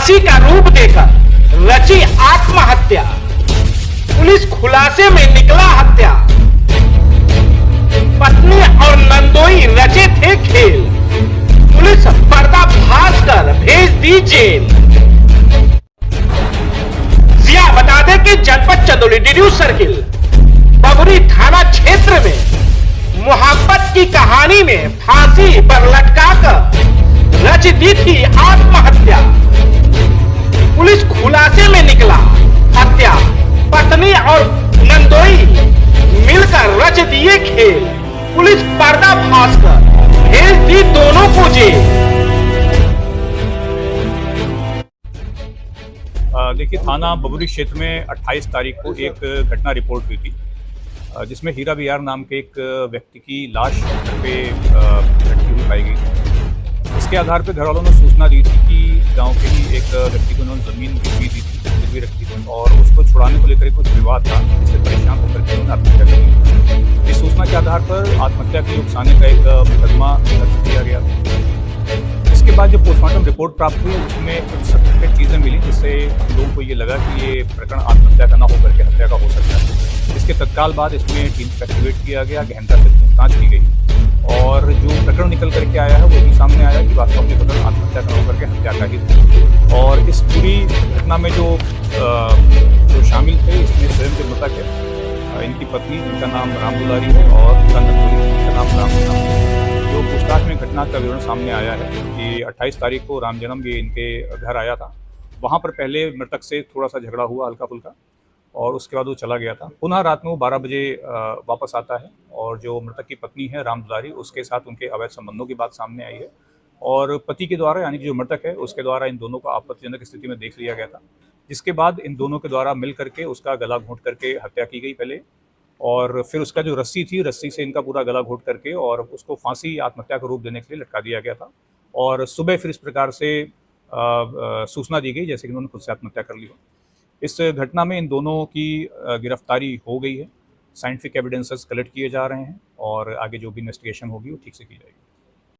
फांसी का रूप देकर रची आत्महत्या, पुलिस खुलासे में निकला हत्या। पत्नी और नंदोई रचे थे खेल, पुलिस पर्दाफाश कर भेज दी जेल। जिया बता दें कि जनपद चंदौली डीडीयू सर्किल बबुरी थाना क्षेत्र में मोहब्बत की कहानी में फांसी पर लटकाकर रच दी थी आत्महत्या। पुलिस खुलासे में निकला हत्या, पत्नी और नंदोई मिलकर रच दिए खेल, पुलिस पर्दाफाश कर भेज दी दोनों को जेल। देखिए, थाना बबुरी क्षेत्र में 28 तारीख को एक घटना रिपोर्ट हुई थी, जिसमें हीरा बिहार नाम के एक व्यक्ति की लाश पे लटकी हुई पाई गई। इसके आधार पर घर वालों ने सूचना दी थी कि गांव के ही एक व्यक्ति को उन्होंने ज़मीन गिरवी रखी थी और उसको छुड़ाने को लेकर कुछ विवाद था, जिससे परेशान होकर के उन्होंने आत्महत्या कर ली। इस सूचना के आधार पर आत्महत्या के उकसाने का एक मुकदमा दर्ज किया गया। इसके बाद जो पोस्टमार्टम रिपोर्ट प्राप्त हुई उसमें कुछ सस्पेक्टेड चीज़ें मिली, जिससे हम लोगों को ये लगा कि ये प्रकरण आत्महत्या का न होकर के हत्या का हो सकता है। इसके तत्काल बाद इसमें टीम्स का एक्टिवेट किया गया, गहनता से पूछताछ की गई और जो प्रकरण निकल करके आया है वही सामने आया कि वास्तव में प्रकरण आत्महत्या का होकर के हत्या का ही था। और इस पूरी घटना में जो शामिल थे, इसमें स्वयं जो मृतक है, इनकी पत्नी जिनका नाम राम दुलारी है और उनका नाम राम है। जो पूछताछ में घटना का विवरण सामने आया है कि 28 तारीख को राम जन्म ये इनके घर आया था। वहाँ पर पहले मृतक से थोड़ा सा झगड़ा हुआ हल्का फुल्का और उसके बाद वो चला गया था। पुनः रात में वो 12 बजे वापस आता है और जो मृतक की पत्नी है राम दुलारी, उसके साथ उनके अवैध संबंधों की बात सामने आई है और पति के द्वारा, यानी कि जो मृतक है उसके द्वारा इन दोनों को आपत्तिजनक स्थिति में देख लिया गया था, जिसके बाद इन दोनों के द्वारा मिल करके उसका गला घोंट करके हत्या की गई पहले और फिर उसका जो रस्सी थी, रस्सी से इनका पूरा गला घोंट करके और उसको फांसी आत्महत्या का रूप देने के लिए लटका दिया गया था। और सुबह फिर इस प्रकार से सूचना दी गई जैसे कि उन्होंने खुद से आत्महत्या कर ली हो। इस घटना में इन दोनों की गिरफ्तारी हो गई है, साइंटिफिक एविडेंसेस कलेक्ट किए जा रहे हैं और आगे जो भी इन्वेस्टिगेशन होगी वो ठीक से की जाएगी।